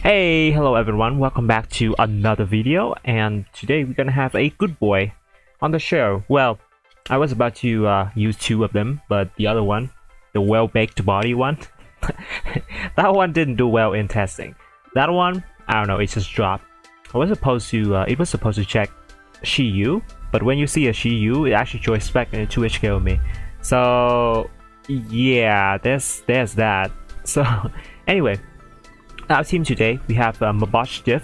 Hey, hello everyone, welcome back to another video, and today we're gonna have a good boy on the show. Well, I was about to use two of them, but the other one, the well-baked body one, that one didn't do well in testing. That one, I don't know, it just dropped. It was supposed to check Shiyu, but when you see a Shiyu, it actually joins spec and 2 HK with me. So, yeah, there's that. So, anyway. Our team today, we have Mabosstiff.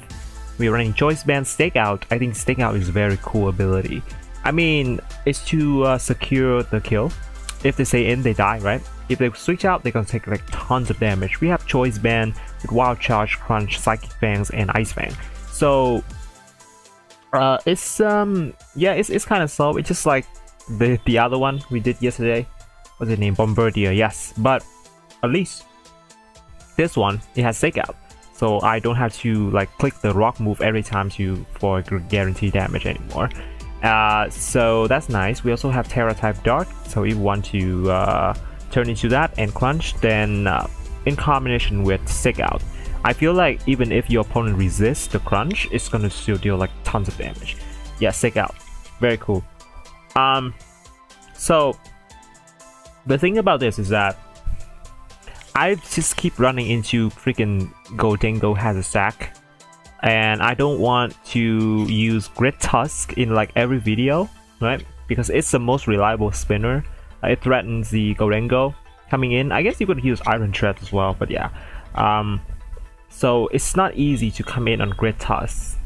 We're running Choice Band Stakeout. I think Stakeout is a very cool ability. I mean, it's to secure the kill. If they stay in, they die, right? If they switch out, they're gonna take like tons of damage. We have Choice Band with Wild Charge, Crunch, Psychic Fangs, and Ice Fang. So, it's kind of slow. It's just like the other one we did yesterday. What's it named? Bombardier. Yes, but at least this one, it has Stakeout, so I don't have to like click the rock move every time for guaranteed damage anymore. So that's nice. We also have Terra type Dark, so if you want to turn into that and Crunch, then in combination with Stakeout, I feel like even if your opponent resists the Crunch, it's gonna still deal like tons of damage. Yeah, Stakeout, very cool. So the thing about this is that I just keep running into freaking Gholdengo has a sack, and I don't want to use Grit Tusk in like every video, right? Because it's the most reliable spinner. It threatens the Gholdengo coming in. I guess you could use Iron Tread as well, but yeah. So it's not easy to come in on Grit Tusk.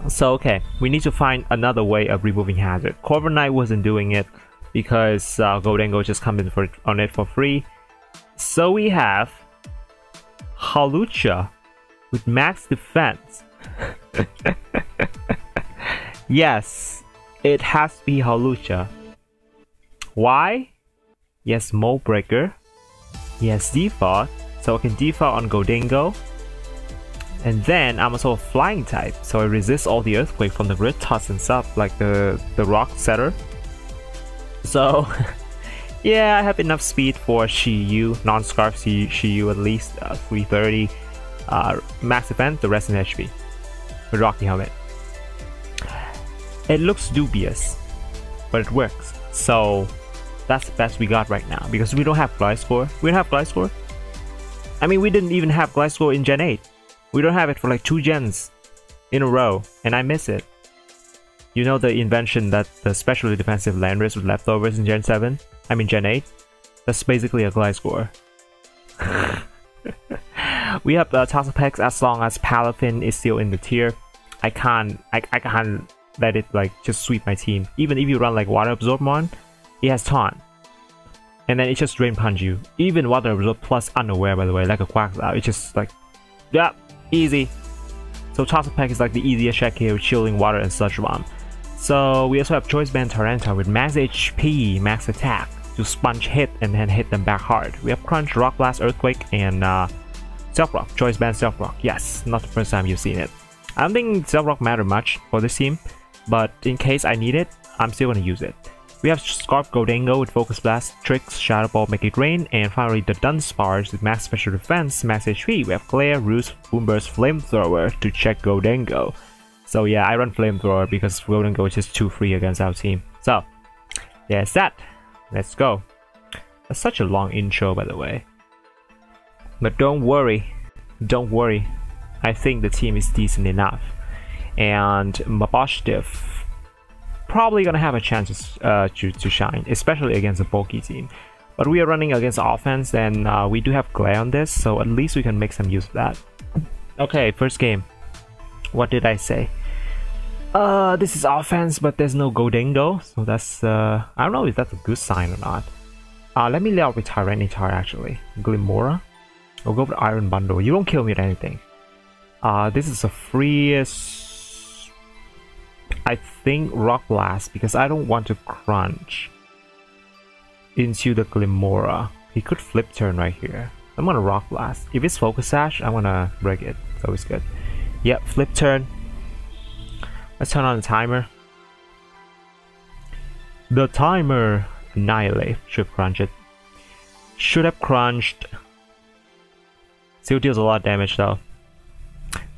So okay, we need to find another way of removing hazard. Corver Knight wasn't doing it because Gholdengo just comes in on it for free. So we have Hawlucha with max defense. Yes, it has to be Hawlucha. Why? Yes, Mold Breaker. Yes, default, so I can default on Gholdengo. And then I'm also a flying type, so I resist all the earthquake from the Grit Tusk and stuff, like the rock setter. So yeah, I have enough speed for Shiyu, non-scarf Shiyu at least, 330, max defense, the rest in HP, with Rocky Helmet. It looks dubious, but it works, so that's the best we got right now, because we don't have Gliscor. We don't have Gliscor. I mean, we didn't even have Gliscor in Gen 8. We don't have it for like 2 gens in a row, and I miss it. You know the invention that the specially defensive Landers with leftovers in Gen 7? I mean Gen 8? That's basically a Gliscor. We have Toxapex as long as Palafin is still in the tier. I can't let it like just sweep my team. Even if you run like Water Absorb Mon, it has Taunt. And then it just Drain Punch you. Even Water Absorb plus Unaware, by the way, like a Quaxow. It's just like, yeah, easy. So Toxapex is like the easiest check here with Shielding Water and Sludge Bomb. So we also have Choice Band Taranta with max HP, max attack to sponge hit and then hit them back hard. We have Crunch, Rock Blast, Earthquake, and Stealth Rock. Choice Band Stealth Rock. Yes, not the first time you've seen it. I don't think Stealth Rock matter much for this team, but in case I need it, I'm still gonna use it. We have Scarf Gholdengo with Focus Blast, Tricks, Shadow Ball, Make It Rain, and finally the Dunsparce with max special defense, max HP. We have Glare, Roost, Boomburst, Flamethrower to check Gholdengo. So yeah, I run Flamethrower because Gholdengo is just too free against our team. So, there's that. Let's go. That's such a long intro, by the way. But don't worry. Don't worry. I think the team is decent enough. And Mabosstiff probably gonna have a chance to shine, especially against a bulky team. But we are running against offense, and we do have Glare on this, so at least we can make some use of that. Okay, first game. What did I say? This is offense, but there's no Gholdengo, so that's I don't know if that's a good sign or not. Let me lay out with Tyranitar actually. Glimmora. I'll go with Iron Bundle. You don't kill me with anything. This is the freest, I think, Rock Blast, because I don't want to crunch into the Glimmora. He could flip turn right here. I'm gonna Rock Blast. If it's Focus Sash, I'm gonna break it. It's always good. Yep, flip turn. Let's turn on the timer. The timer. Annihilate. Should crunch it. Should have crunched. Still deals a lot of damage though.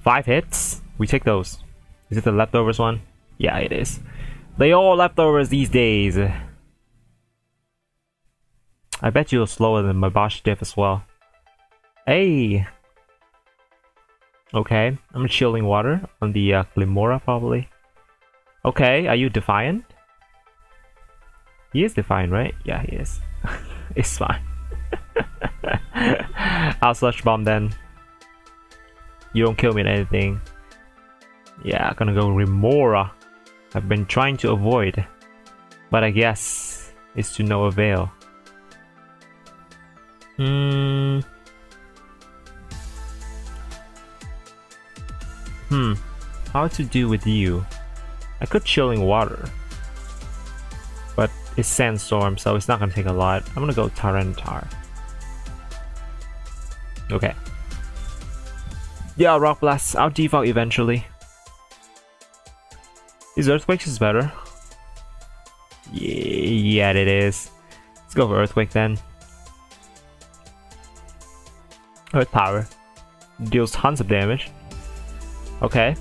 5 hits. We take those. Is it the leftovers one? Yeah, it is. They all leftovers these days. I bet you're slower than Mabosstiff as well. Hey! Okay, I'm chilling water on the Glimora probably. Okay, are you defiant? He is defiant, right? Yeah, he is. It's fine. I'll Sludge Bomb then. You don't kill me in anything. Yeah, I'm gonna go Remora. I've been trying to avoid, but I guess it's to no avail. How to do with you? I could Chilling Water, but it's Sandstorm, so it's not gonna take a lot. I'm gonna go Tyranitar. Okay. Yeah, Rock Blast. I'll defog eventually. Is Earthquake is better? Yeah, it is. Let's go for Earthquake then. Earth Power. Deals tons of damage. Okay.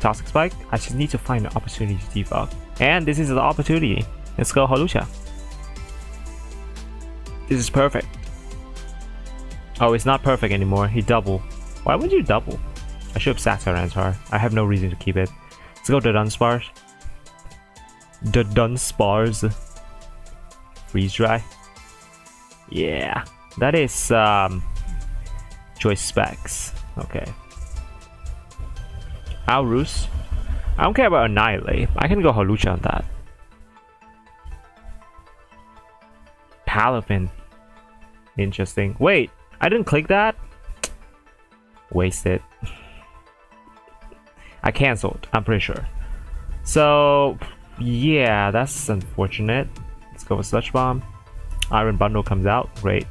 Toxic Spike. I just need to find an opportunity to defog. And this is the opportunity. Let's go Hawlucha. This is perfect. Oh, it's not perfect anymore. He double. Why would you double? I should have sacked Tyranitar. I have no reason to keep it. Let's go to Dunsparce. The Dunsparce. Freeze Dry. Yeah. That is Choice Specs. Okay. Aurus. I don't care about Annihilate. I can go Hawlucha on that. Palafin. Interesting. Wait, I didn't click that? Wasted. I cancelled, I'm pretty sure. So, yeah, that's unfortunate. Let's go with Sludge Bomb. Iron Bundle comes out. Great.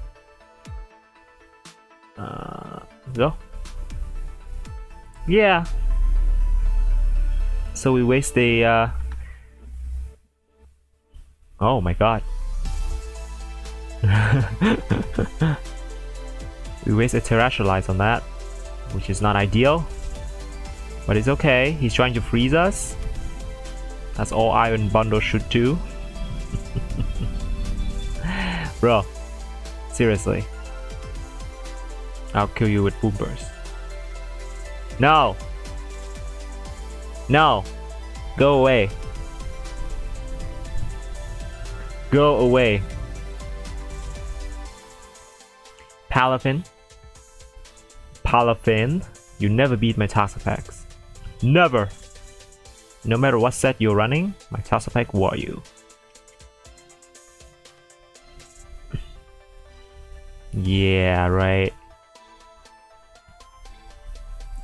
Go. Yeah. So we waste a oh my god. We waste a Terrestrialize on that, which is not ideal. But it's okay. He's trying to freeze us. That's all Iron Bundle should do. Bro. Seriously. I'll kill you with Boom Burst. No! No! Go away. Go away. Palafin. Palafin. You never beat my Toxapex. Never! No matter what set you're running, my Toxapex war you. Yeah, right.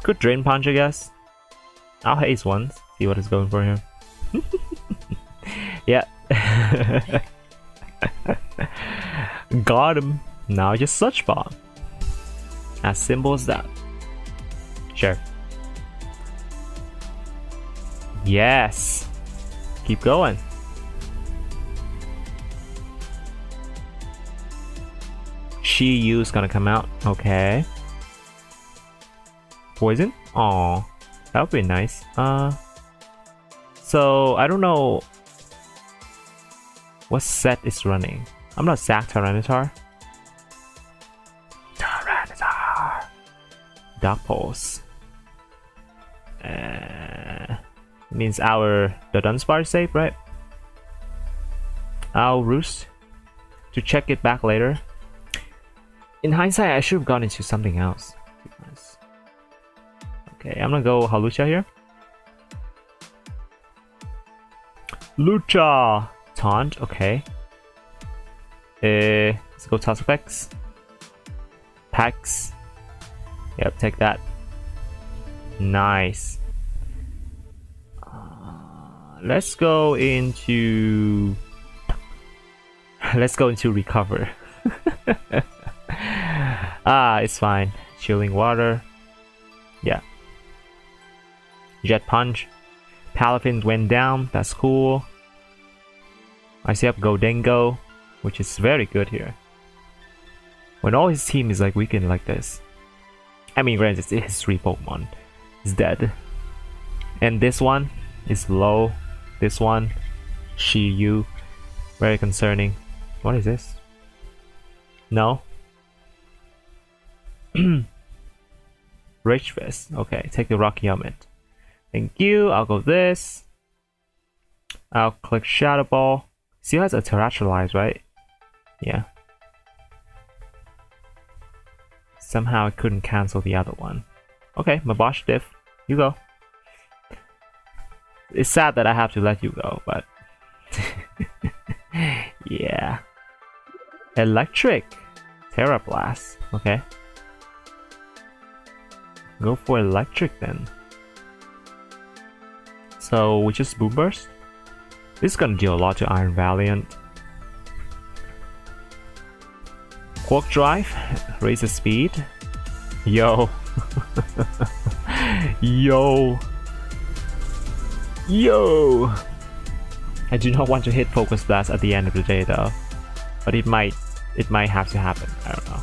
Good Drain Punch, I guess. I'll haste once. See what it's going for here. Yeah. Got him. Now just Sludge Bomb. As simple as that. Sure. Yes. Keep going. She-U's gonna come out. Okay. Poison? Aw. That would be nice. So I don't know what set is running. I'm not sack Tyranitar. Tyranitar. Dark Pulse. Means the Dunsparce is safe, right? I'll Roost to check it back later. In hindsight, I should have gone into something else. Okay, I'm gonna go Hawlucha here. Lucha! Taunt, okay. Let's go Toxapex. Pax. Yep, take that. Nice. Let's go into... Let's go into Recover. It's fine. Chilling Water. Yeah. Jet Punch. Palafin went down. That's cool. I see up Godengo, which is very good here. When all his team is like weakened like this. I mean, granted, it's 3 Pokemon. It's dead. And this one is low. This one, Shiyu, very concerning. What is this? No. Rage Fist. Okay, take the Rocky Helmet. Thank you. I'll go this. I'll click Shadow Ball. Still has a Terrestrialize, right? Yeah. Somehow I couldn't cancel the other one. Okay, Mabosstiff, you go. It's sad that I have to let you go, but yeah. Electric, Terra Blast. Okay. Go for electric then. So we just Boom Burst. This is gonna deal a lot to Iron Valiant. Quark Drive, raise the speed. Yo. Yo. Yo. I do not want to hit Focus Blast at the end of the day though. But it might have to happen. I don't know.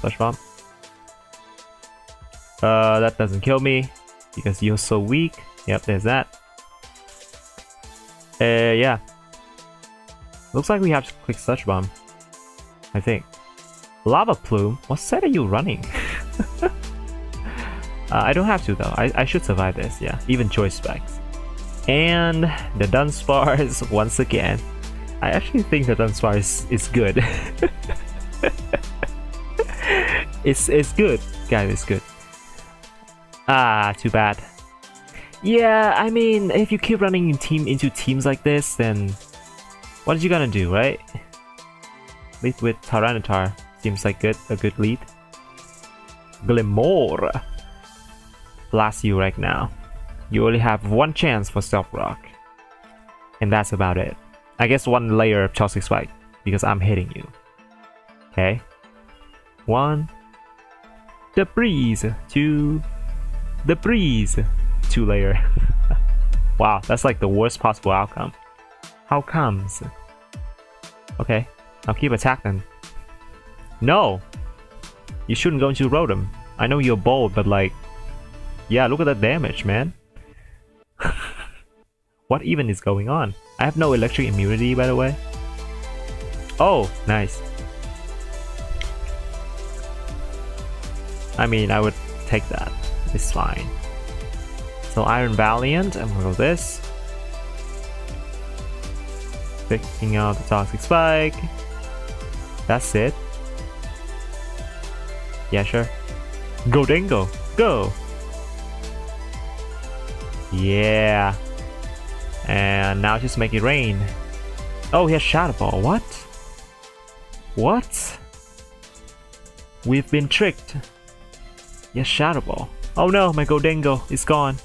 Flash Bomb. That doesn't kill me because you're so weak. Yep, there's that. Yeah. Looks like we have to click Sludge Bomb, I think. Lava Plume? What set are you running? I don't have to though. I should survive this, yeah. Even Choice Specs. And the Dunsparce once again. I actually think the Dunsparce is good. It's good. Guys, it's good. Ah, too bad. Yeah, I mean, if you keep running into teams like this, then what are you gonna do, right? Lead with Tyranitar seems like a good lead. Glimmer, blast you right now. You only have one chance for Stealth Rock, and that's about it. I guess one layer of Toxic Spike because I'm hitting you. Okay, 1. The breeze. 2. The breeze. 2 layer. Wow, that's like the worst possible outcome. How comes? Okay, I'll keep attacking. No! You shouldn't go into Rotom. I know you're bold, but like... yeah, look at that damage, man. What even is going on? I have no electric immunity, by the way. Oh, nice. I mean, I would take that. It's fine. So Iron Valiant, I'm gonna go this. Picking out the Toxic Spike. That's it. Yeah, sure. Go Dingo, go! Yeah. And now just make it rain. Oh, he has Shadow Ball. What? What? We've been tricked. Yes, Shadow Ball. Oh no, my Godengo is gone.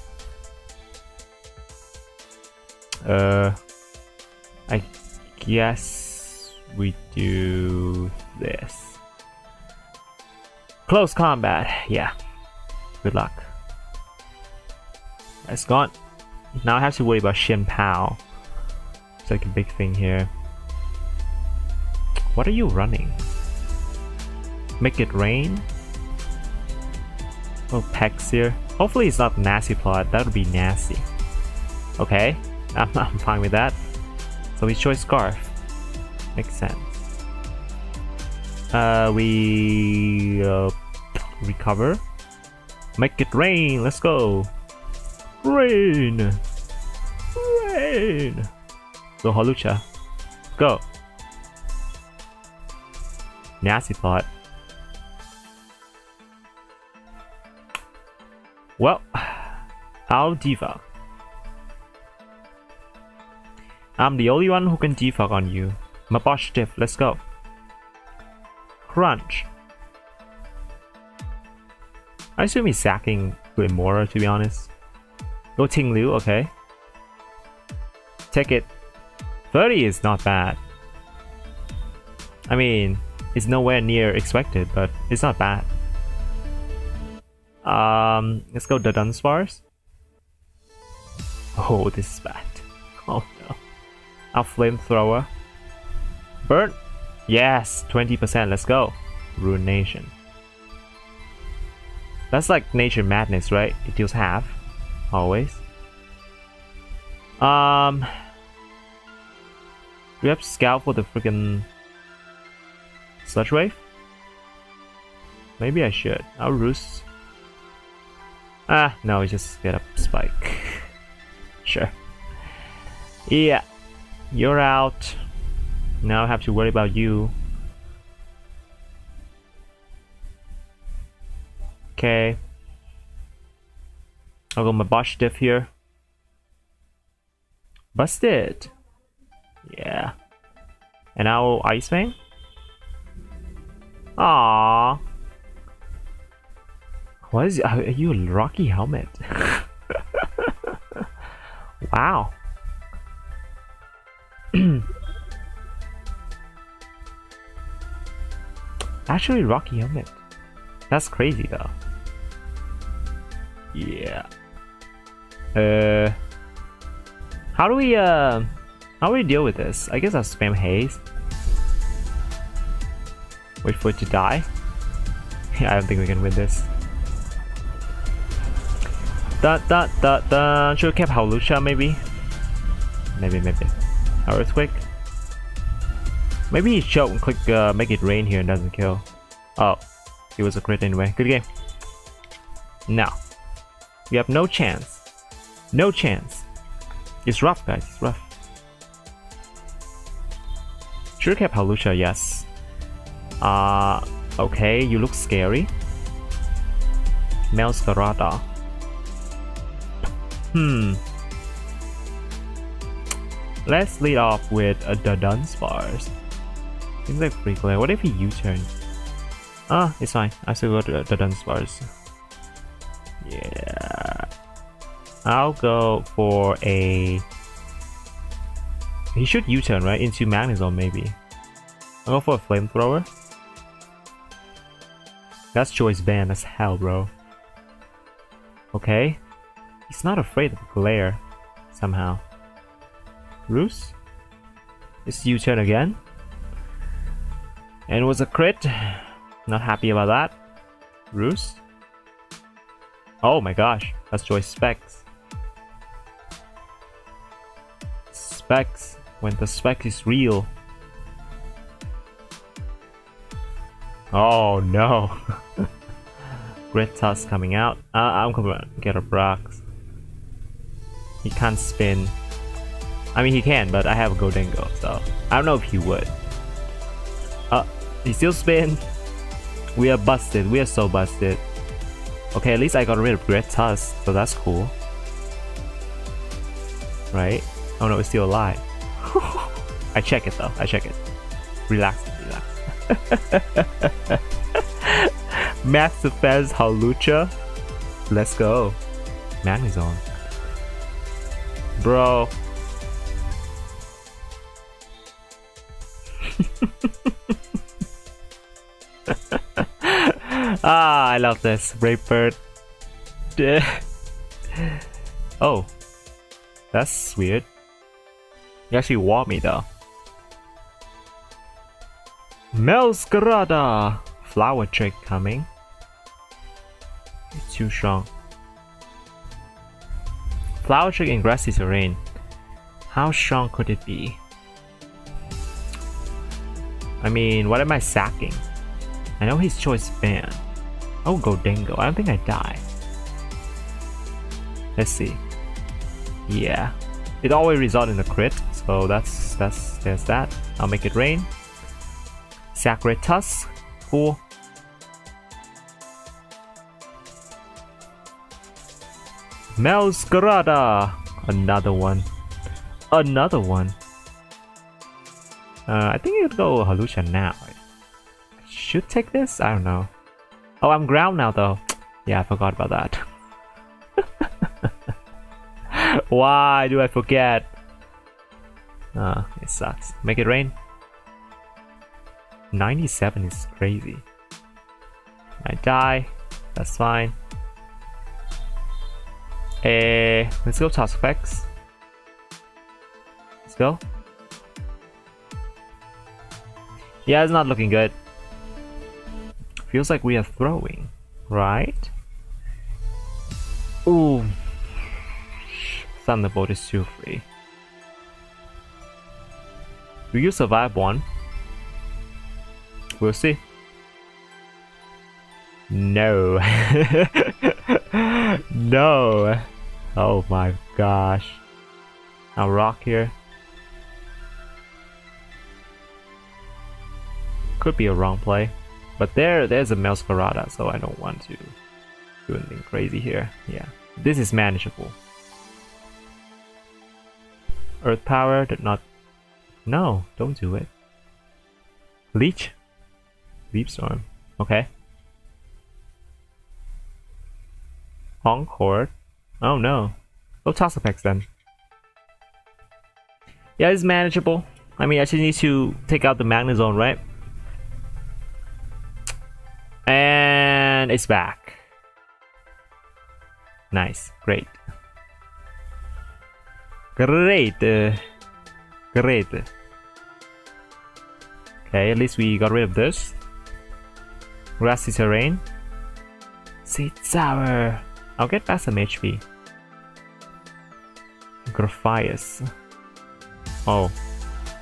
I guess we do this. Close combat. Yeah. Good luck. It's gone. Now I have to worry about Shin Pao. It's like a big thing here. What are you running? Make it rain? Oh, Pex here. Hopefully it's not Nasty Plot. That would be nasty. Okay, I'm fine with that. So we choose Scarf. Makes sense. We recover. Make it rain. Let's go. Rain. Rain. So Holucha. Go. Nasty Plot. Well, I'll defog. I'm the only one who can defog on you. Mabosstiff, let's go. Crunch. I assume he's sacking Glimora, to be honest. Go Ting Liu, okay. Take it. 30 is not bad. I mean, it's nowhere near expected, but it's not bad. Let's go the Dunsparce. Oh, this is bad. Oh no. Our Flamethrower. Burn. Yes, 20%. Let's go. Ruination. That's like nature madness, right? It deals half. Always. Do we have to scout for the freaking Sludge Wave? Maybe I should. I'll roost. Ah, no, we just get a spike. Sure. Yeah. You're out. Now I have to worry about you. Okay. I'll go Mabosstiff here. Busted. Yeah. And now Ice Fang? Aww. What is are you a Rocky Helmet? Wow. Actually Rocky Helmet. That's crazy though. Yeah. How do we deal with this? I guess I'll spam haze. Wait for it to die. Yeah, I don't think we can win this. Should have kept Hawlucha maybe? Maybe. Earthquake? Maybe he choke and click make it rain here and doesn't kill. Oh, it was a crit anyway. Good game. Now, we have no chance. No chance. It's rough, guys. It's rough. Should have kept Hawlucha, yes. Okay, you look scary. Mabosstiff. Let's lead off with a Dunsparce. Seems like pretty clear. What if he U-turns? Ah, it's fine. I still go to the Dunsparce. Yeah. I'll go for a... He should U-turn, right? Into Magnezone, maybe. I'll go for a Flamethrower. That's choice banned as hell, bro. Okay. He's not afraid of glare, somehow. Roost? It's U-turn again. And it was a crit. Not happy about that. Roost? Oh my gosh, that's choice Specs. Specs, when the spec is real. Oh no. Grit Tusk coming out. I'm gonna get a Brox. He can't spin. I mean he can, but I have a Gholdengo, so I don't know if he would. He still spin. We are busted. We are so busted. Okay, at least I got rid of Grit Tusk, so that's cool. Right? Oh no, it's still alive. I check it though. I check it. Relax. Max Defense Hawlucha. Let's go. Magnezone. Bro. I love this. Brave Bird. Oh. That's weird. You actually warned me though. Mabosstiff. Flower Trick coming. It's too strong. Flower Trick in grassy terrain. How strong could it be? I mean, what am I sacking? I know his choice banned. Oh, Gholdengo. I don't think I die. Let's see. Yeah. It always results in a crit, so there's that. I'll make it rain. Sacred Tusk. Cool. Mabosstiff. Another one. Another one. I think you'd go Hawlucha now. I should take this? I don't know. Oh, I'm ground now though. Yeah, I forgot about that. Why do I forget? It sucks. Make it rain. 97 is crazy. I die. That's fine. Let's go Toss Effects. Let's go. Yeah, it's not looking good. Feels like we are throwing, right? Ooh. Thunderbolt is too free. Do you survive one? We'll see. No. No. Oh my gosh. I'll rock here. Could be a wrong play. But there's a Masquerada, so I don't want to do anything crazy here. Yeah. This is manageable. Earth Power did not... No, don't do it. Leech? Leap Storm. Okay. Encore. Oh no. Go Toxapex then. Yeah, it's manageable. I mean, I just need to take out the Magnet Zone, right? And it's back. Nice. Great. Great. Great. Okay, at least we got rid of this. Grassy terrain. Seed Sour. I'll get back some HP. Graphias. Oh,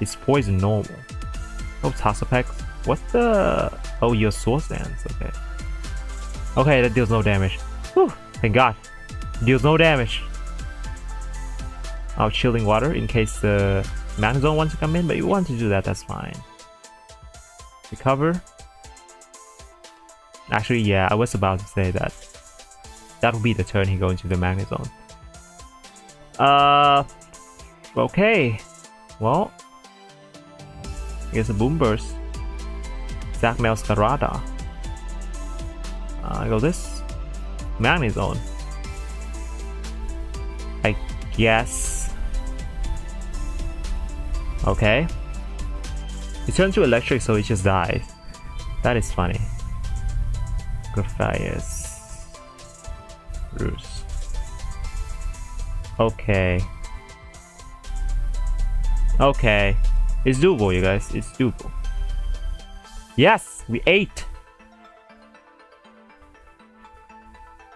it's poison normal. Oh, Toxapex. What's the... Oh, your Source Dance. Okay. Okay, that deals no damage. Whew, thank God. Deals no damage. I'll Chilling Water in case the Magnet Zone wants to come in, but you want to do that, that's fine. Recover. Actually, yeah, I was about to say that. That will be the turn he goes into the Magnet Zone. Okay. Well, here's a Boom Burst. Zac Masquerada. I go this. Magnet Zone. I guess. Okay. He turns to electric, so he just dies. That is funny. Graphias. Ruse. Okay. Okay. It's doable, you guys. It's doable. Yes! We ate!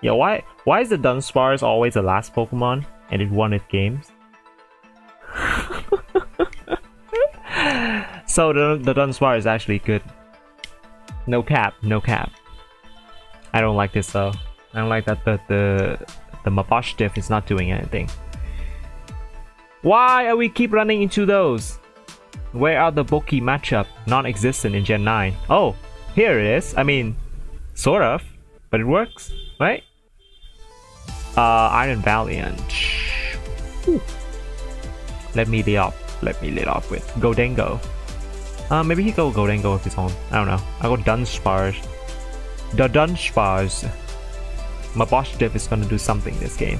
Yeah, why is the Dunsparce always the last Pokemon and it won at games? So the Dunsparce is actually good. No cap, no cap. I don't like this though. I don't like that the Mabosstiff is not doing anything. Why are we keep running into those? Where are the bulky matchup? Non-existent in Gen 9. Oh, here it is. I mean, sort of, but it works, right? Iron Valiant. Ooh. Let me lead off. Let me lead off with Gholdengo. Maybe he go Gholdengo of his own. I don't know. I'll go Dunsparce. The Dunsparce. Mabosstiff is gonna do something this game.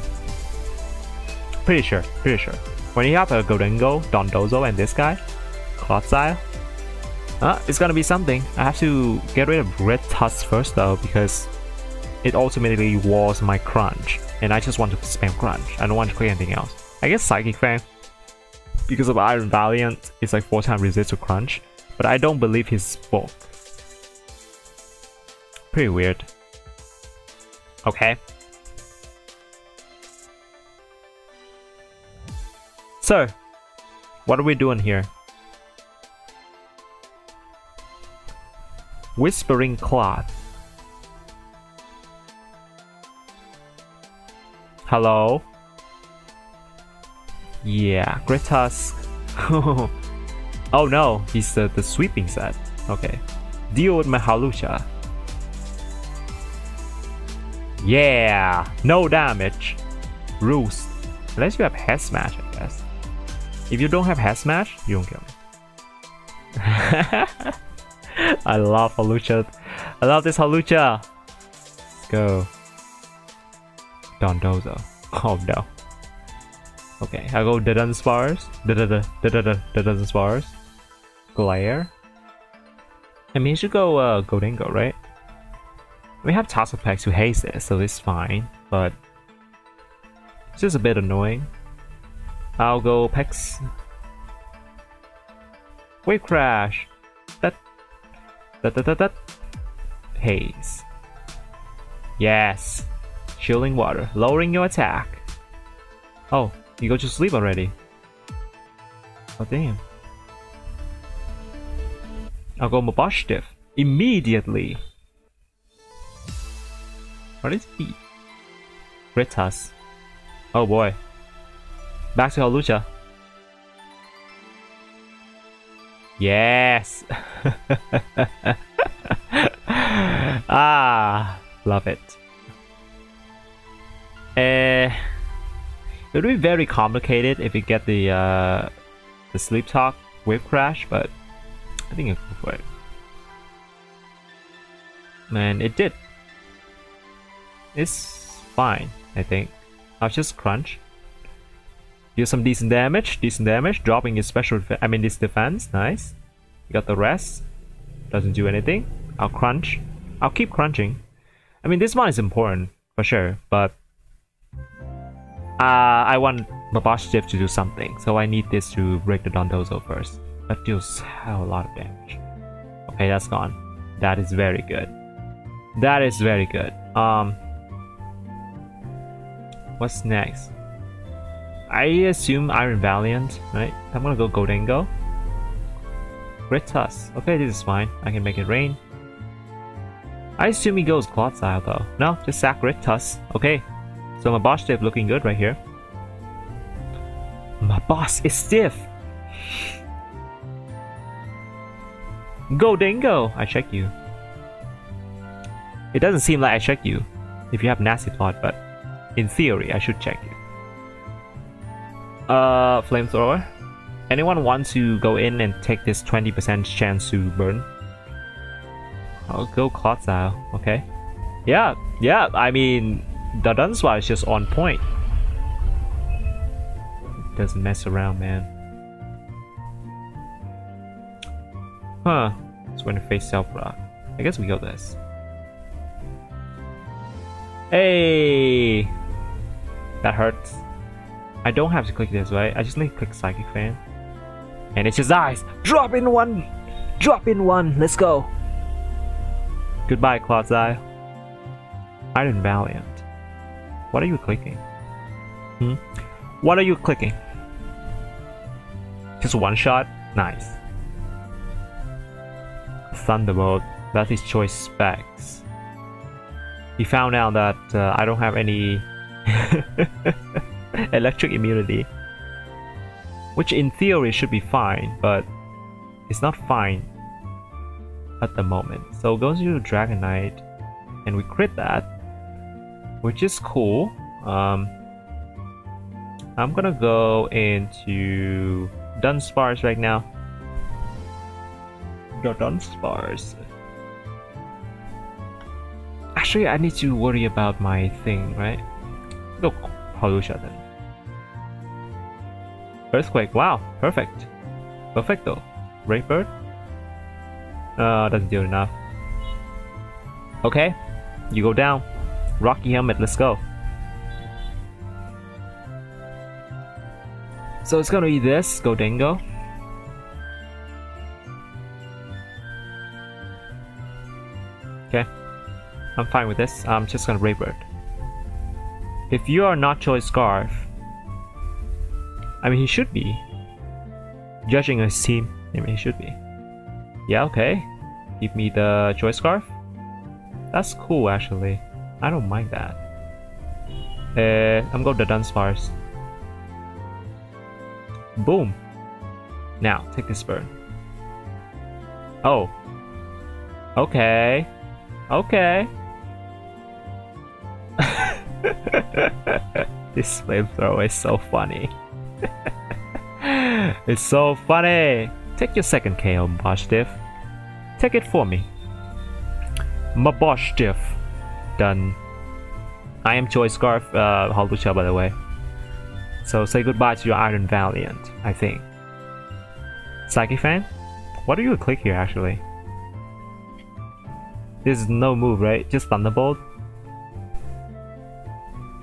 Pretty sure. Pretty sure. When you have a Gholdengo, Dondozo, and this guy, Clodsire, it's gonna be something. I have to get rid of Red Tusk first though, because it ultimately was my Crunch, and I just want to spam Crunch. I don't want to create anything else. I guess Psychic Fang, because of Iron Valiant, it's like 4 times resist to Crunch, but I don't believe his bulk. Pretty weird. Okay. So, what are we doing here? Whispering Cloth. Hello? Yeah, Great Tusk. Oh no, he's the sweeping set. Okay. Deal with my Hawlucha. Yeah! No damage. Roost. Unless you have Head Smash, I guess. If you don't have Head Smash, you don't kill me. I love Hawlucha. I love this Hawlucha. Let's go. Dondozo. Oh no. Okay, I'll go the Dunsparce. The Dunsparce. Glare. I mean, you should go Gholdengo, right? We have Toxapex who hates it, so it's fine, but it's just a bit annoying. I'll go Pex. Wave Crash. That. Haze. Yes. Chilling water, lowering your attack. Oh, you go to sleep already. Oh damn. I'll go Mabosstiff immediately. What is he? Ritas. Oh boy. Back to Halucha. Yes. Ah, love it. It would be very complicated if you get the sleep talk wave crash, but I think I'll go for it. And it did. It's fine, I think. I'll just crunch. Do some decent damage, dropping his special, his defense, nice. You got the rest. Doesn't do anything. I'll crunch. I'll keep crunching. I mean, this one is important, for sure, but I want Mabosstiff to do something, so I need this to break the Dondozo first. That deals hell a lot of damage. Okay, that's gone. That is very good. That is very good. What's next? I assume Iron Valiant, right? I'm gonna go Goldengo. Grit Tusk. Okay, this is fine. I can make it rain. I assume he goes Clodsile though. No, just sack Grit Tusk. Okay. So my Mabosstiff looking good right here. My boss is stiff. Goldengo! I check you. It doesn't seem like I check you if you have nasty plot, but in theory I should check you. Flamethrower. Anyone want to go in and take this 20% chance to burn? I'll go Clodsile, okay? Yeah, I mean, the Dunspa is just on point. Doesn't mess around, man. Huh. It's going to face Self-Rock. I guess we go this. Hey! That hurts. I don't have to click this, right? I just need to click Psychic Fan. And it's just eyes! Drop in one! Drop in one! Let's go! Goodbye, Clodsile. Iron Valiant. What are you clicking? What are you clicking? Just one shot? Nice. Thunderbolt. That's his choice specs. He found out that I don't have any electric immunity, which in theory should be fine, but it's not fine at the moment. So goes to Dragonite, and we crit that, which is cool. I'm gonna go into Dunsparce right now. Go Dunsparce. Actually, I need to worry about my thing, right? Go Halusha then. Earthquake, wow, perfect. Perfecto. Great Bird? Doesn't do enough. Okay, you go down. Rocky Helmet, let's go. So it's gonna be this, Goldengo. Okay, I'm fine with this. I'm just gonna Brave Bird. If you are not Choice Scarf, I mean, he should be. Judging his team, I mean, he should be. Yeah, okay. Give me the Choice Scarf. That's cool, actually. I don't mind that. I'm going to Dunsparce. Boom. Now, take this burn. Oh. Okay. Okay. This flamethrower is so funny. It's so funny. Take your second KO, Mabosstiff. Take it for me. Mabosstiff. Done. I am Choice Scarf Halucha, by the way. So say goodbye to your Iron Valiant, I think. Psychic Fan? What do you click here, actually? There's no move, right? Just Thunderbolt?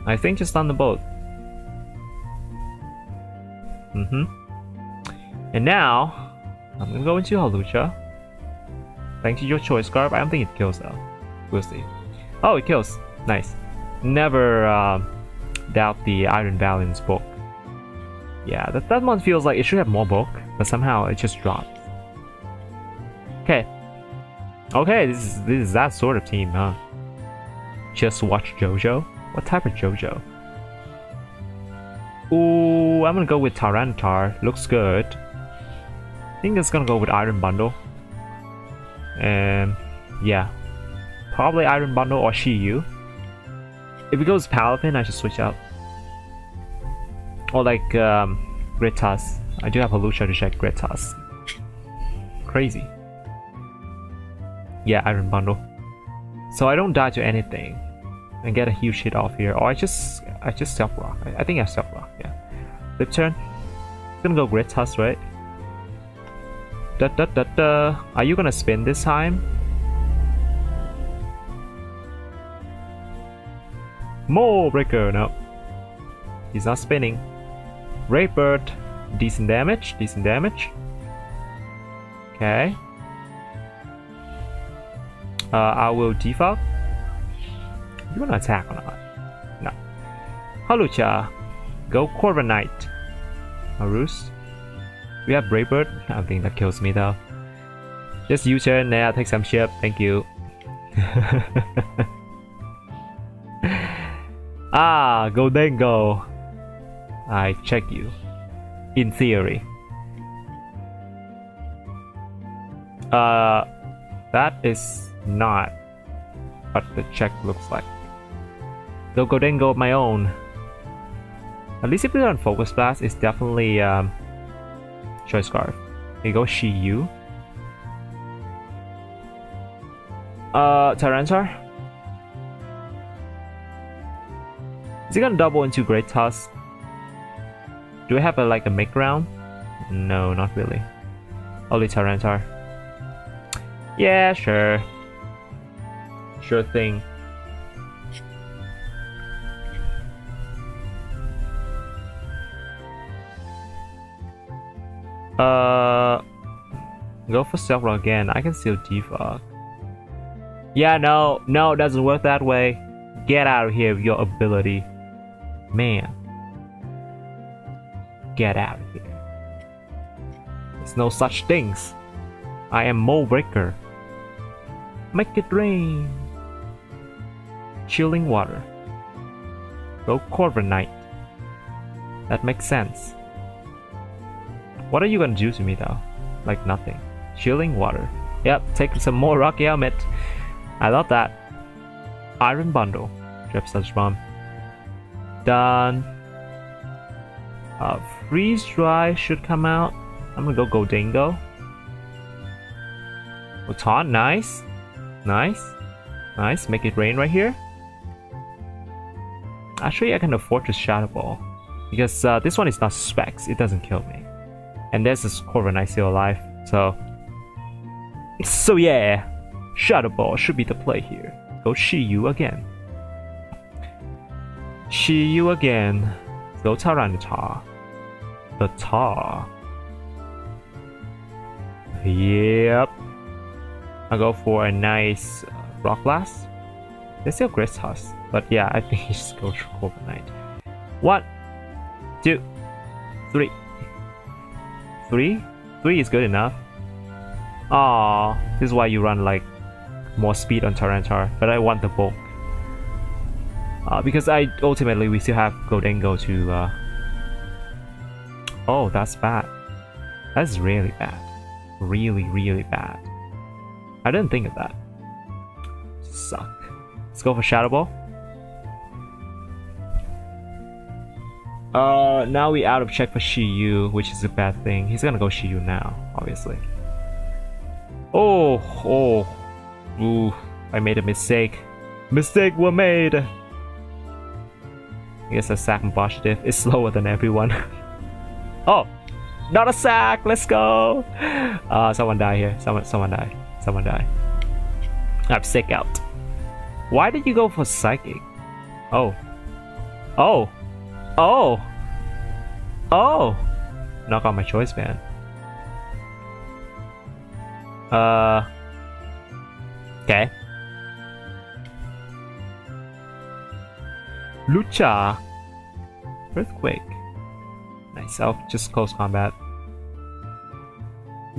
I think just Thunderbolt. And now, I'm gonna go into Halucha. Thanks to your Choice Scarf. I don't think it kills though. We'll see. Oh, it kills. Nice. Never doubt the Iron Valiant's book. Yeah, that one feels like it should have more book, but somehow it just dropped. Okay. Okay, this is that sort of team, huh? Just watch JoJo? What type of JoJo? Ooh, I'm gonna go with Tyranitar. Looks good. I think it's gonna go with Iron Bundle. And yeah. Probably Iron Bundle or Shiyu. If it goes Palafin, I should switch out. Or like Gritas. I do have a Lucha to check Gritas. Crazy. Yeah, Iron Bundle. So I don't die to anything and get a huge hit off here. Or I just self rock. I think I self rock, yeah. Flip turn. Gonna go Gritas, right? Are you gonna spin this time? More breaker, no. He's not spinning. Raid Bird, decent damage, decent damage. Okay. I will default. You wanna attack or not? No. Halucha, go Corvin Knight. Marus. We have Brave Bird. I don't think that kills me though. Just U-turn, now take some ship. Thank you. Ah, go Dengo. I check you. In theory. That is not what the check looks like. Go Dengo of my own. At least if we on Focus Blast, it's definitely Choice Scarf. Here you go, Shiyu. Tyranitar. Is he gonna double into Great Tusk? Do we have like a make round? No, not really. Only Tyranitar. Yeah, sure. Sure thing. Go for Self-Rock again. I can still defog. Yeah, no, it doesn't work that way. Get out of here with your ability. Man. Get out of here. There's no such things. I am Mo Breaker. Make it rain. Chilling water. Go Corvin Knight. That makes sense. What are you gonna do to me though? Like nothing. Chilling water. Yep, take some more Rocky Helmet. I love that. Iron Bundle. Drip Such Bomb. Done. Freeze Dry should come out. I'm gonna go Dingo. Taunt, nice. Nice. Nice. Make it rain right here. Actually, I can afford to Shadow Ball. Because this one is not specs. It doesn't kill me. And this is Corvin Knight still alive. So yeah. Shadow Ball should be the play here. Go Shiyu again. Shiyu again. Go Tyranitar. The Tar. Yep. I'll go for a nice Rock Blast. There's still Great Tusk. But yeah, I think he just goes for Corvin Knight. 1, 2, 3. 3? 3 is good enough. Aww, this is why you run like more speed on Tyranitar, but I want the bulk. Because ultimately we still have Goldengo to oh, that's bad. That's really bad. Really, really bad. I didn't think of that. Suck. Let's go for Shadow Ball. Now we out of check for Shiyu, which is a bad thing. He's gonna go Shiyu now, obviously. Oh, ooh, I made a mistake. Mistake were made. I guess a sack Mabosstiff is slower than everyone. Oh, not a sack. Let's go. Someone die here. Someone die. Someone die. I'm sick out. Why did you go for Psychic? Oh. Knock out my choice, man. Okay. Lucha. Earthquake. Nice. I'll just close combat.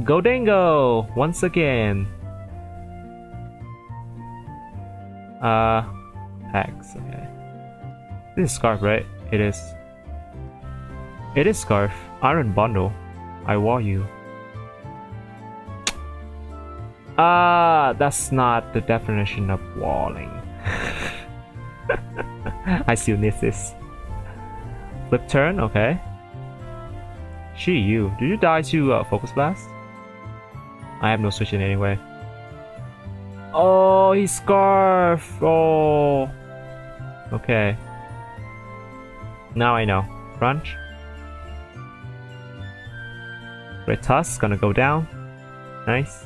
Go Dingo! Once again. Hex. Okay. This is Scarf, right? It is. It is Scarf. Iron Bundle. I war you. That's not the definition of walling. I still need this. Flip turn, okay. You. Did you die to Focus Blast? I have no switch in anyway. Oh, he's Scarf! Oh. Okay. Now I know. Crunch. Red Tusk gonna go down. Nice.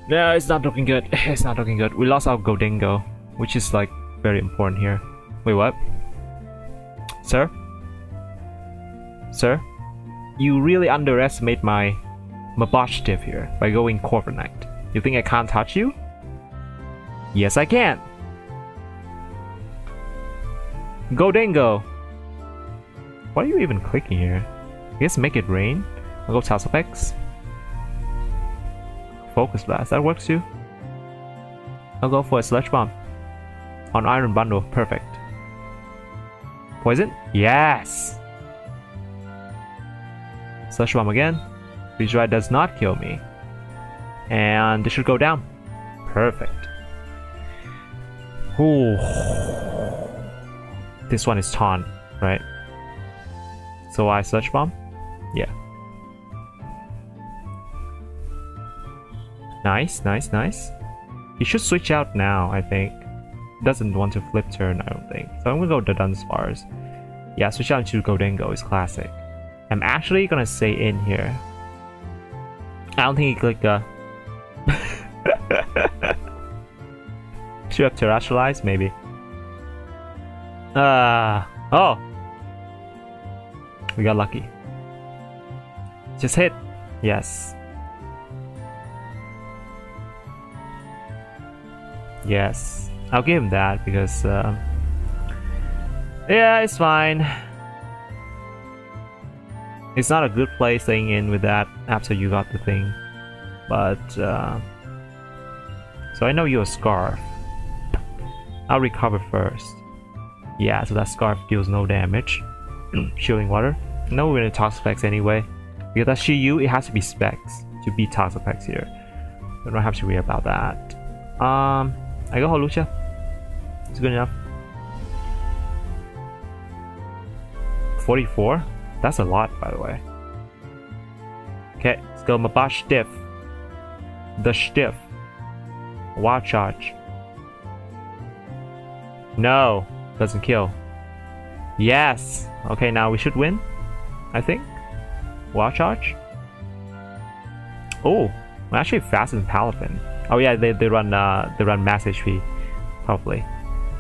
No, it's not looking good. It's not looking good. We lost our Godingo, which is like very important here. Wait, what? Sir? Sir? You really underestimate my Mabosstiff here by going Corviknight. You think I can't touch you? Yes, I can. Godingo. What are you even clicking here? I guess make it rain. I'll go Talsopex. Focus Blast, that works too. I'll go for a Sludge Bomb. On Iron Bundle, perfect. Poison? Yes! Sludge Bomb again. Freeze Dry does not kill me. And this should go down. Perfect. Ooh. This one is Taunt, right? So I Sludge Bomb? Yeah. Nice, nice, nice. He should switch out now, I think. Doesn't want to flip turn, I don't think. So I'm gonna go the Dunsparce. Yeah, switch out to Godingo is classic. I'm actually gonna stay in here. I don't think he clicked should have terrestrialized, maybe. Oh! We got lucky. Just hit. Yes. Yes. I'll give him that because yeah, it's fine. It's not a good play staying in with that after you got the thing. But so I know you're a Scarf. I'll recover first. Yeah, so that Scarf deals no damage. Shielding Water. No, we're gonna Toxapex anyway. Because that Shiyu, it has to be Specs to beat Toxapex here. I don't have to worry about that. I go Holucha. It's good enough. 44? That's a lot, by the way. Okay, let's go Mabosstiff. The Stiff. Wild Charge. No, doesn't kill. Yes! Okay, now we should win, I think. Wild Charge. Oh, we're actually faster than Palafin. Oh yeah, they run mass HP, probably.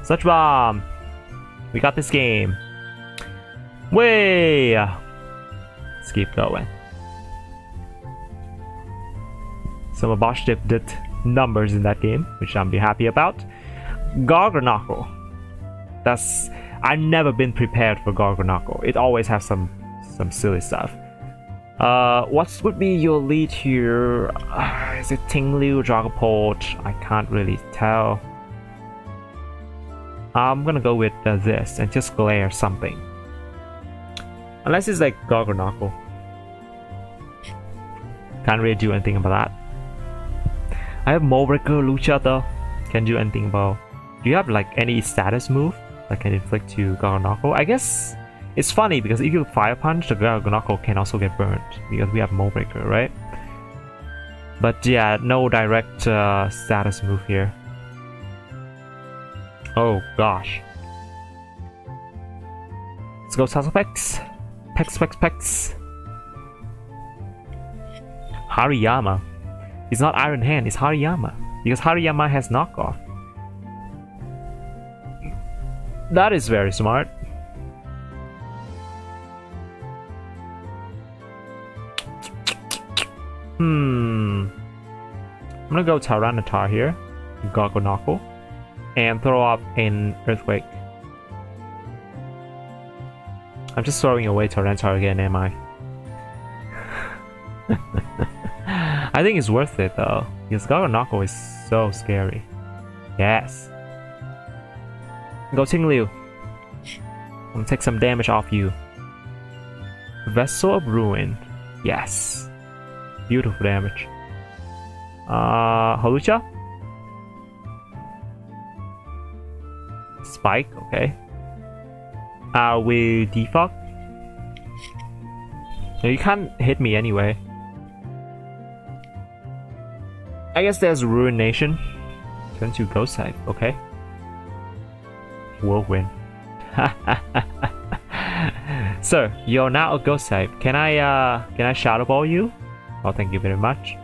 Sludge Bomb. We got this game. Way. Let's keep going. So Mabosstiff did numbers in that game, which I'm happy about. Garganacle. I've never been prepared for Garganacle. It always has some silly stuff. What would be your lead here? Is it Tinglu, Dragapult? I can't really tell. I'm gonna go with this and just glare something. Unless it's like Garganacle. Can't really do anything about that. I have Mowbreaker, Lucha though. Can't do anything about. Do you have like any status move that can inflict to Garganacle? I guess it's funny because if you Fire Punch, the Garganacle can also get burned because we have Mowbreaker, right? But yeah, no direct status move here. Oh gosh. Let's go Sasupex. Pex. Hariyama. It's not Iron Hand, it's Hariyama. Because Hariyama has knockoff. That is very smart. I'm gonna go Tyranitar here, Garganacle, and throw up an Earthquake. I'm just throwing away Torrentar again, am I? I think it's worth it though, because Gaganoko is so scary. Yes. Go Ting-Liu. I'm gonna take some damage off you. Vessel of Ruin. Yes. Beautiful damage. Hawlucha? Spike, okay. With Defog? No, you can't hit me anyway. I guess there's Ruination. Turn to Ghost type, okay. Whirlwind. So, you're now a Ghost type. Can I Shadow Ball you? Oh, thank you very much.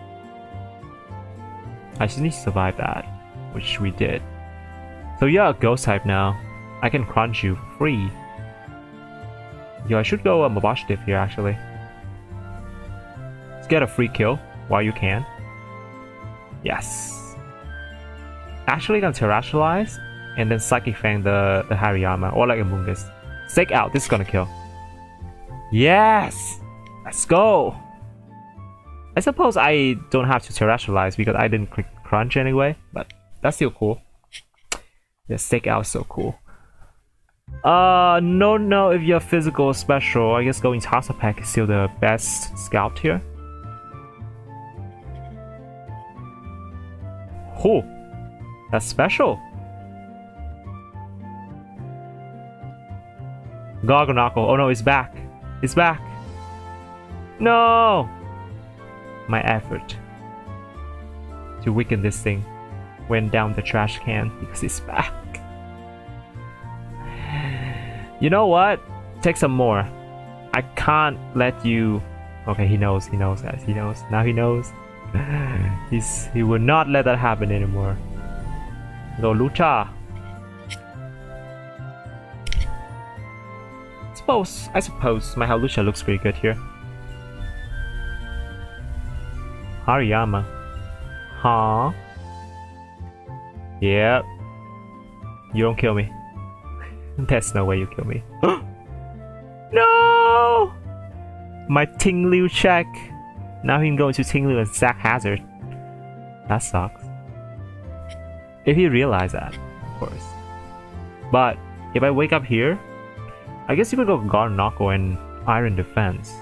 I just need to survive that, which we did. So you're a Ghost type now. I can crunch you for free. Yo, I should go a Mabosstiff here actually. Let's get a free kill while you can. Yes. Actually gonna Terrestrialize and then Psychic Fang the Hariyama or like a Mungus. Stake out, this is gonna kill. Yes! Let's go! I suppose I don't have to Terrestrialize because I didn't click crunch anyway, but that's still cool. The stake out is so cool. No, if you're physical or special, I guess going Toxapex is still the best scout here. Oh, that's special. Garganako, oh no, it's back. It's back. No! My effort to weaken this thing went down the trash can because it's back. You know what? Take some more. I can't let you... Okay, he knows guys, he knows. Now he knows. He will not let that happen anymore. Go Lucha. I suppose my Hawlucha looks pretty good here. Hariyama. Huh? Yep. You don't kill me. There's no way you kill me. No! My Ting-Liu check. Now he can go into Ting-Liu and sack Hazard. That sucks. If he realized that, of course. But if I wake up here, I guess you could go Garganoko and Iron Defense.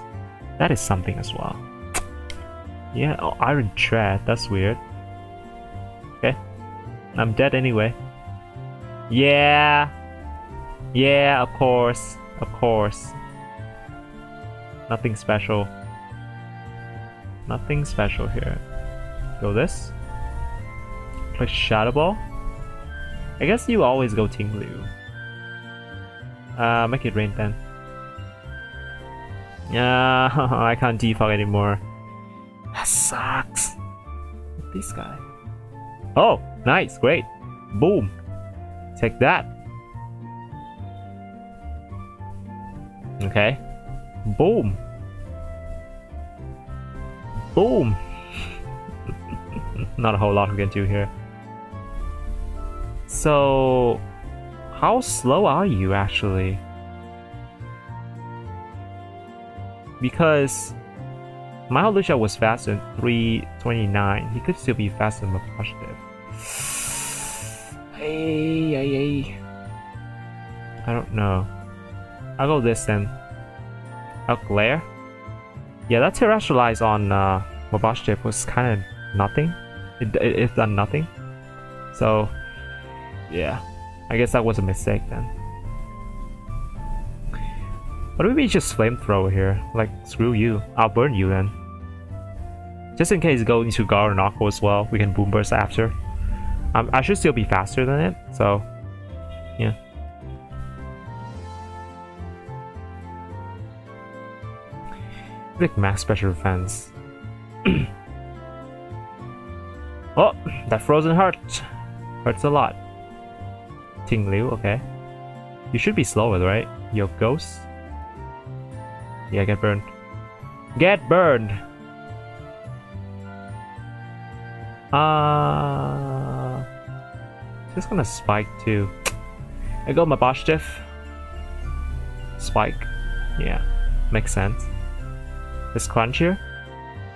That is something as well. Yeah, oh, Iron Tread, that's weird. Okay. I'm dead anyway. Yeah! Yeah, of course. Of course. Nothing special. Nothing special here. Go this. Click Shadow Ball. I guess you always go Ting-Liu. Make it rain then. Yeah, I can't defog anymore. That sucks. This guy. Oh, nice, great. Boom. Take that. Okay. Boom. Boom. Not a whole lot we can do here. So, how slow are you actually? Because my Hawlucha was faster than 329. He could still be faster than Mabosstiff. Hey. I don't know. I'll go this then. I'll Glare. Yeah, that Terrestrialize on Mabosstiff was kind of nothing. It done nothing. So, yeah. I guess that was a mistake then. But maybe just Flamethrower here. Like, screw you. I'll burn you then. Just in case go into Garganoko as well. We can Boom Burst after. I should still be faster than it. So, yeah. Like max special defense. Oh, that frozen heart hurts a lot. Ting-Liu, okay. You should be slower, right? Your ghost. Yeah, get burned. Get burned. Just gonna spike too. I go Mabosstiff. Spike. Yeah, makes sense. This crunchier.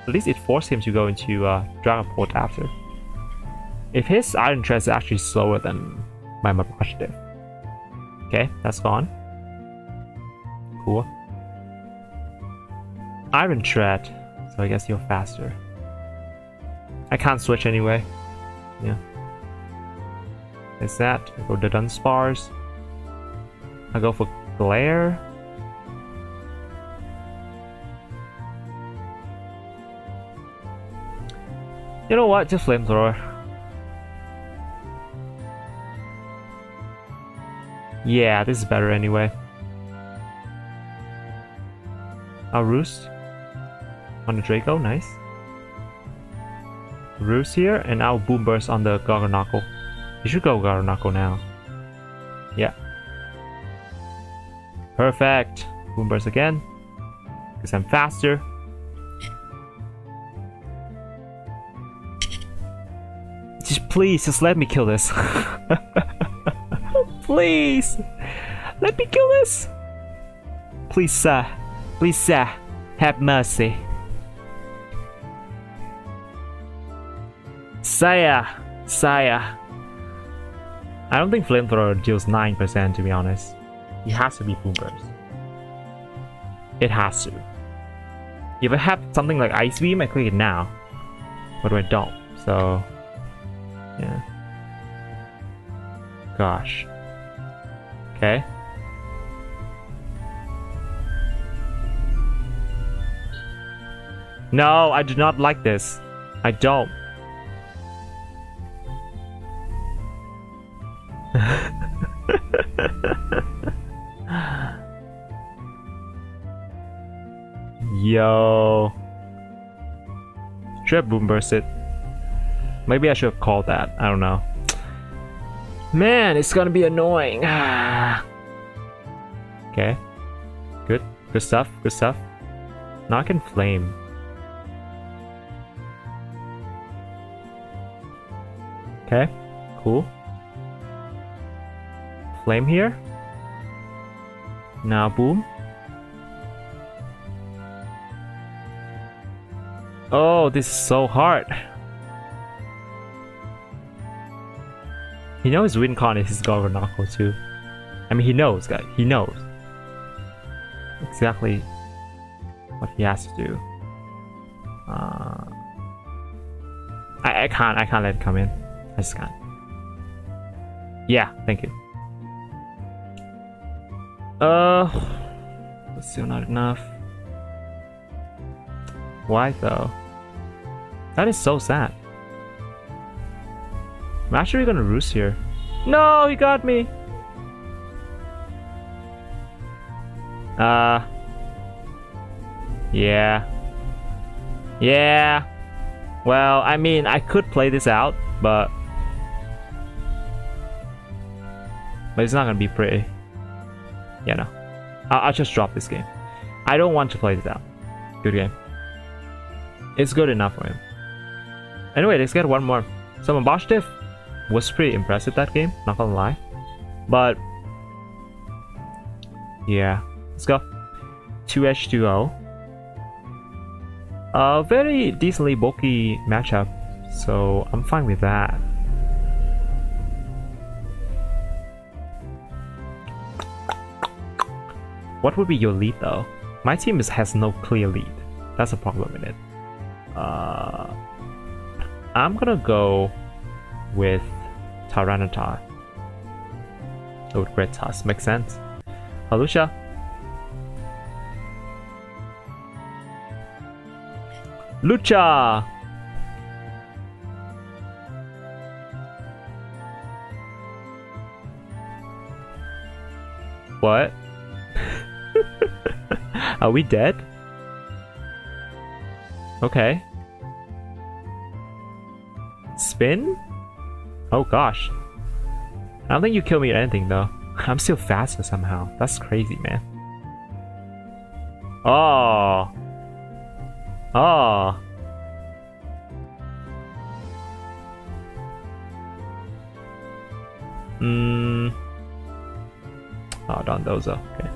At least it forced him to go into Dragon Port after. If his Iron Tread is actually slower than my Mabosstiff. Okay, that's gone. Cool. Iron Tread, so I guess you're faster. I can't switch anyway. Yeah. Is that? I go to Dunsparce. I go for Glare. You know what? Just Flamethrower. Yeah, this is better anyway. I'll Roost on the Draco, nice. Roost here, and I'll Boom Burst on the Garganacl. You should go Garganacl now. Yeah. Perfect. Boom Burst again, because I'm faster. Please, just let me kill this. Please, let me kill this. Please, sir. Please, sir. Have mercy. Sire. Sire. I don't think Flamethrower deals 9% to be honest. It has to be Boom Burst. It has to. If I have something like Ice Beam, I click it now. But I don't, so... yeah. Gosh. Okay. No, I do not like this. I don't. Yo. Should I Boom Burst it? Maybe I should have called that. I don't know. Man, it's gonna be annoying. Okay. Good. Good stuff. Good stuff. Now I can Flame. Okay. Cool. Flame here. Now Boom. Oh, this is so hard. He knows Wincon is his Garganacl too. I mean, he knows, guys. He knows exactly what he has to do. I can't let it come in. I just can't. Yeah, thank you. That's still not enough. Why though? That is so sad. I'm actually gonna Roost here. No, he got me! Yeah. Yeah. Well, I mean, I could play this out, but it's not gonna be pretty. Yeah, no. I'll just drop this game. I don't want to play this out. Good game. It's good enough for him. Anyway, let's get one more. So Mabosstiff was pretty impressive that game, not gonna lie. But yeah, let's go. 2H2O. A very decently bulky matchup, so I'm fine with that. What would be your lead though? My team has no clear lead. That's a problem in it. I'm gonna go with Tyranitar. Oh, with Great Tusk. Makes sense. Halusha. Lucha! What? Are we dead? Okay. Spin? Oh gosh. I don't think you kill me at anything though. I'm still faster somehow. That's crazy, man. Oh. Oh. Oh, Dondozo. Okay.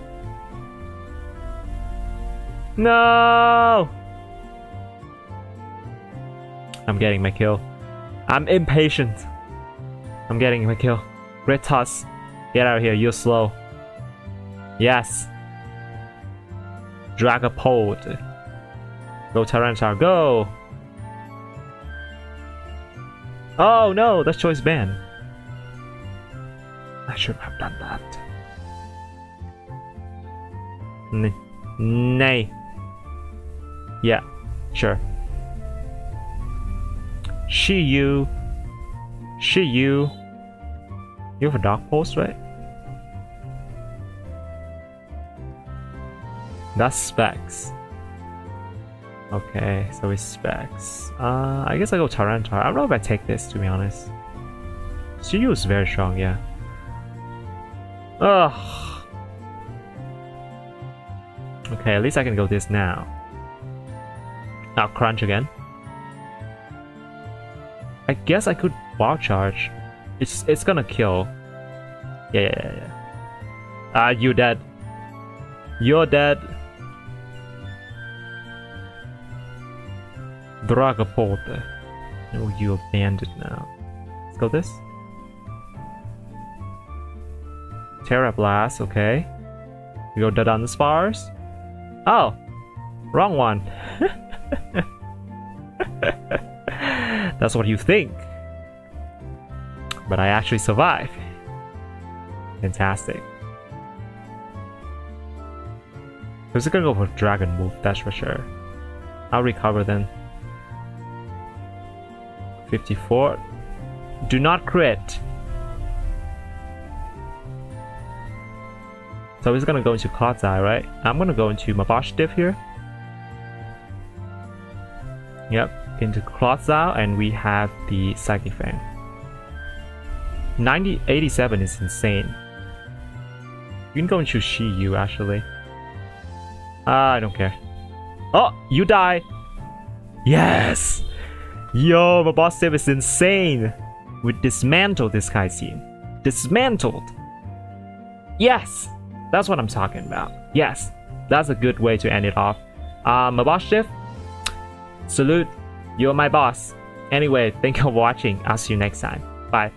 No! I'm getting my kill. I'm impatient. I'm getting my kill. Great toss. Get out of here, you're slow. Yes. Dragapult. Go Tyranitar, go! Oh no, that's choice ban. I should have done that. Nay. Yeah, sure. You have a Dark Pulse, right? That's Specs. Okay, so it's Specs. I guess I go Tyranitar. I don't know if I take this, to be honest. Shiyu is very strong, yeah. Ugh. Okay, at least I can go this now. Now crunch again. I guess I could Wild Charge. It's gonna kill. Yeah. You dead. You're dead. Dragapult. Oh, you abandoned now. Let's go this. Terra Blast, okay. We go dead on the spars. Oh! Wrong one. That's what you think. But I actually survived. Fantastic. Who's gonna go for Dragon move, that's for sure. I'll recover then. 54. Do not crit. So he's gonna go into Cloud's Eye, right? I'm gonna go into Mabosstiff here. Yep, into Cloud's Eye, and we have the Psychic Fang. 87 is insane. You can go into Shiyu actually. I don't care. Oh, you die! Yes! Yo, Mabosstiff is insane! We dismantled this guy's team. Dismantled! Yes! That's what I'm talking about. Yes, that's a good way to end it off. Mabosstiff, salute. You're my boss. Anyway, thank you for watching. I'll see you next time. Bye.